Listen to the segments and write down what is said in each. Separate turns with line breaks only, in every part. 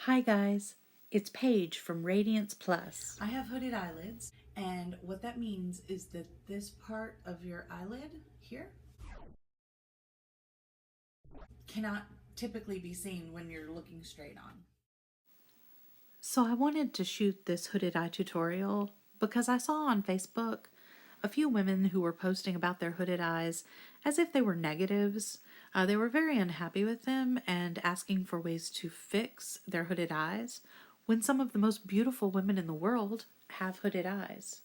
Hi guys, it's Paige from Radiance Plus.
I have hooded eyelids, and what that means is that this part of your eyelid here cannot typically be seen when you're looking straight on.
So I wanted to shoot this hooded eye tutorial because I saw on Facebook a few women who were posting about their hooded eyes as if they were negatives. They were very unhappy with them and asking for ways to fix their hooded eyes when some of the most beautiful women in the world have hooded eyes.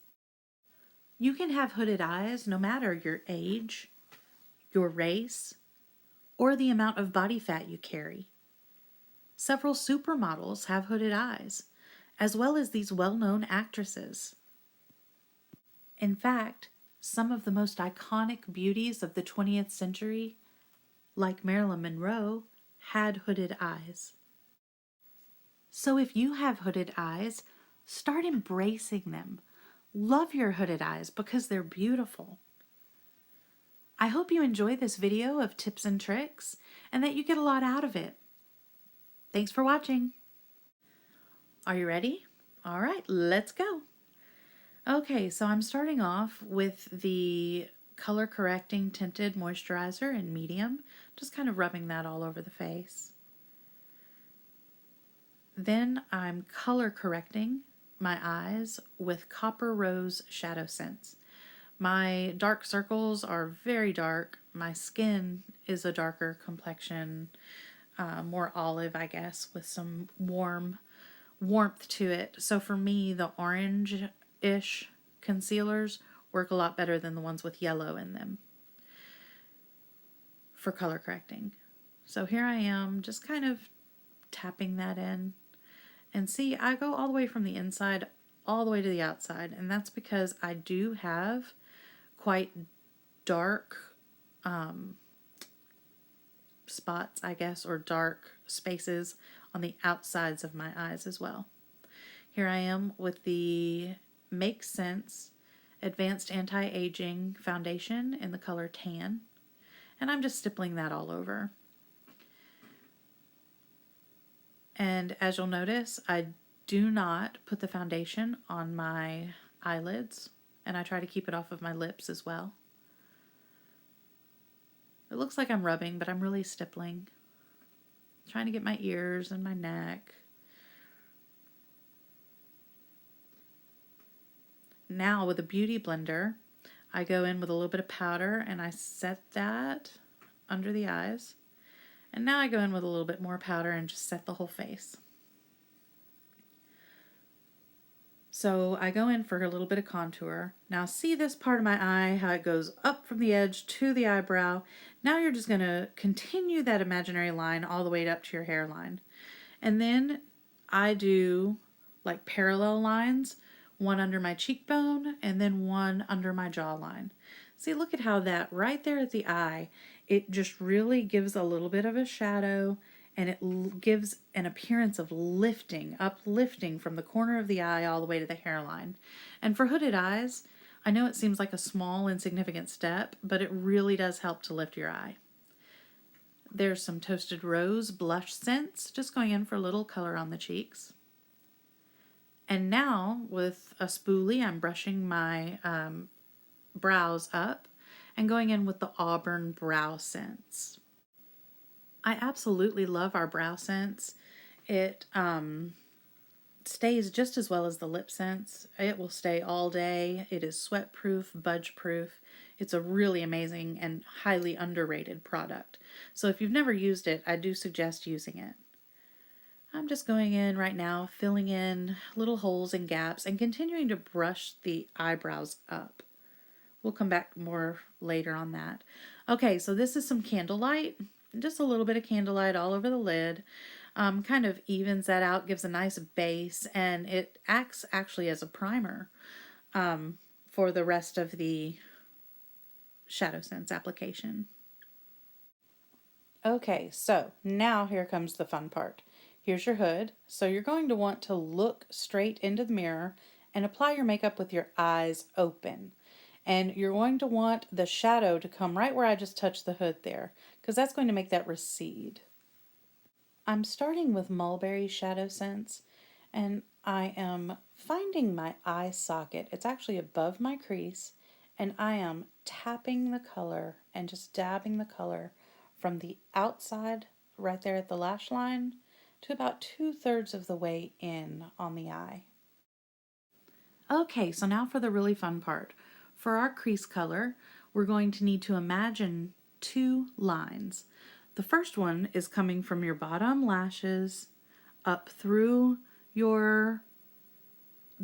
You can have hooded eyes no matter your age, your race, or the amount of body fat you carry. Several supermodels have hooded eyes, as well as these well-known actresses. In fact, some of the most iconic beauties of the 20th century, like Marilyn Monroe, had hooded eyes. So if you have hooded eyes, start embracing them. Love your hooded eyes because they're beautiful. I hope you enjoy this video of tips and tricks and that you get a lot out of it. Thanks for watching. Are you ready? All right, let's go. Okay, so I'm starting off with the color correcting tinted moisturizer in medium, just kind of rubbing that all over the face. Then I'm color correcting my eyes with Copper Rose ShadowSense. My dark circles are very dark. My skin is a darker complexion, more olive, I guess, with some warmth to it. So for me, the orange-ish concealers work a lot better than the ones with yellow in them for color correcting. So here I am just kind of tapping that in. And see, I go all the way from the inside all the way to the outside, and that's because I do have quite dark spots, I guess, or dark spaces on the outsides of my eyes as well. Here I am with the Make Sense Advanced Anti-Aging Foundation in the color Tan, and I'm just stippling that all over. And as you'll notice, I do not put the foundation on my eyelids, and I try to keep it off of my lips as well. It looks like I'm rubbing, but I'm really stippling. Trying to get my ears and my neck. Now with a beauty blender, I go in with a little bit of powder and I set that under the eyes. And now I go in with a little bit more powder and just set the whole face. So I go in for a little bit of contour. Now see this part of my eye, how it goes up from the edge to the eyebrow. Now you're just going to continue that imaginary line all the way up to your hairline. And then I do like parallel lines, one under my cheekbone and then one under my jawline. See, look at how that right there at the eye, it just really gives a little bit of a shadow, and it gives an appearance of uplifting from the corner of the eye all the way to the hairline. And for hooded eyes, I know it seems like a small, insignificant step, but it really does help to lift your eye. There's some Toasted Rose blush scents, just going in for a little color on the cheeks. And now, with a spoolie, I'm brushing my brows up and going in with the Auburn Brow Scents. I absolutely love our brow scents. It stays just as well as the lip scents. It will stay all day. It is sweat proof, budge proof. It's a really amazing and highly underrated product. So if you've never used it, I do suggest using it. I'm just going in right now, filling in little holes and gaps and continuing to brush the eyebrows up. We'll come back more later on that. Okay, so this is some candlelight. Just a little bit of candlelight all over the lid. Kind of evens that out, gives a nice base, and it acts actually as a primer for the rest of the ShadowSense application. Okay, so now here comes the fun part. Here's your hood. So you're going to want to look straight into the mirror and apply your makeup with your eyes open. And you're going to want the shadow to come right where I just touched the hood there, because that's going to make that recede. I'm starting with Mulberry ShadowSense, and I am finding my eye socket. It's actually above my crease, and I am tapping the color and just dabbing the color from the outside right there at the lash line to about 2/3 of the way in on the eye. Okay, so now for the really fun part. For our crease color, we're going to need to imagine two lines. The first one is coming from your bottom lashes up through the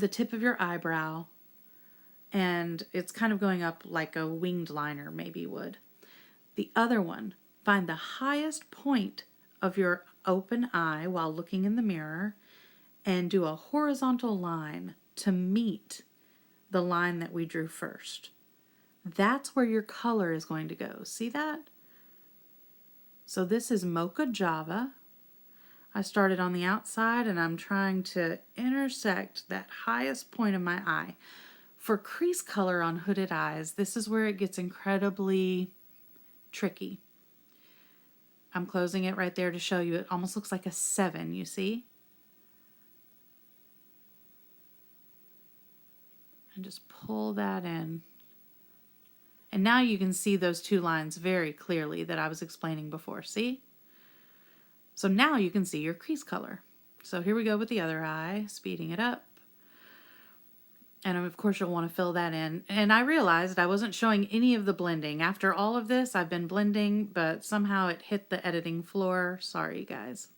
tip of your eyebrow, and it's kind of going up like a winged liner maybe would. The other one, find the highest point of your open eye while looking in the mirror and do a horizontal line to meet the line that we drew first. That's where your color is going to go. See that? So this is Mocha Java. I started on the outside and I'm trying to intersect that highest point of my eye. For crease color on hooded eyes, this is where it gets incredibly tricky. I'm closing it right there to show you. It almost looks like a 7, you see? And just pull that in. And now you can see those two lines very clearly that I was explaining before. See? So now you can see your crease color. So here we go with the other eye, speeding it up. And of course you'll want to fill that in. And I realized I wasn't showing any of the blending. After all of this, I've been blending, but somehow it hit the editing floor. Sorry, guys.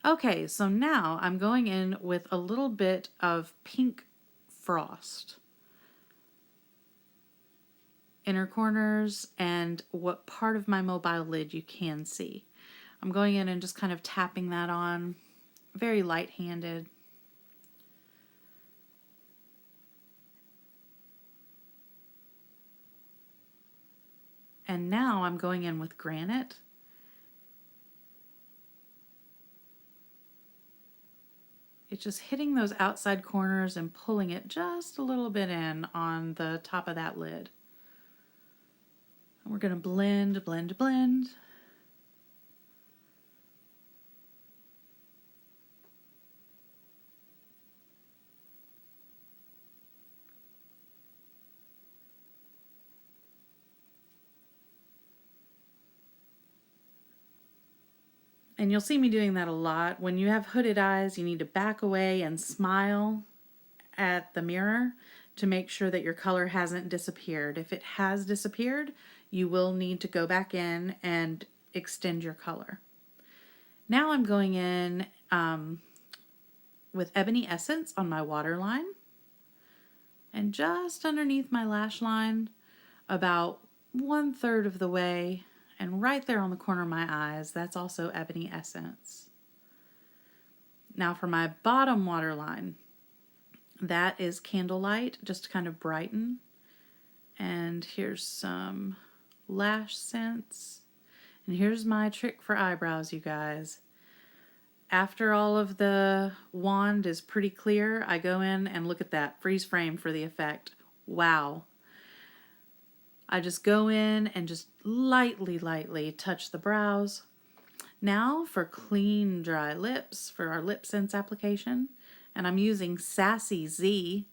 Okay, so now I'm going in with a little bit of pink frost. Inner corners and what part of my mobile lid you can see. I'm going in and just kind of tapping that on, very light-handed. And now I'm going in with Granite. It's just hitting those outside corners and pulling it just a little bit in on the top of that lid. And we're going to blend, blend, blend. And you'll see me doing that a lot. When you have hooded eyes, you need to back away and smile at the mirror to make sure that your color hasn't disappeared. If it has disappeared, you will need to go back in and extend your color. Now I'm going in with Ebony Essence on my waterline, and just underneath my lash line, about 1/3 of the way, and right there on the corner of my eyes, that's also Ebony Essence. Now for my bottom waterline, that is Candlelight, just to kind of brighten. And here's some Lash Sense. And here's my trick for eyebrows, you guys. After all of the wand is pretty clear, I go in and look at that, freeze frame for the effect. Wow. I just go in and just lightly, lightly touch the brows. Now for clean, dry lips for our lip sense application. And I'm using Sassy Z.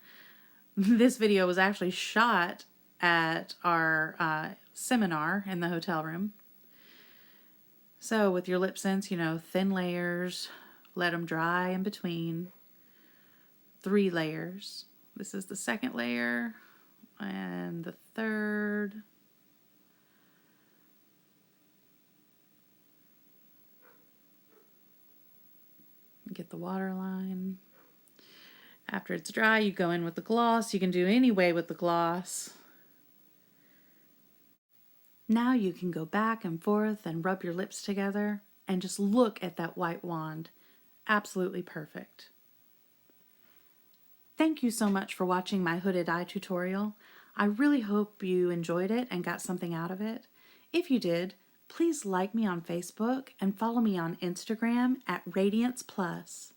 This video was actually shot at our seminar in the hotel room. So with your lip sense, you know, thin layers, let them dry in between. 3 layers. This is the second layer and the third. Get the waterline. After it's dry, you go in with the gloss. You can do any way with the gloss. Now you can go back and forth and rub your lips together and just look at that white wand. Absolutely perfect. Thank you so much for watching my hooded eye tutorial. I really hope you enjoyed it and got something out of it. If you did, please like me on Facebook and follow me on Instagram at Radiance Plus.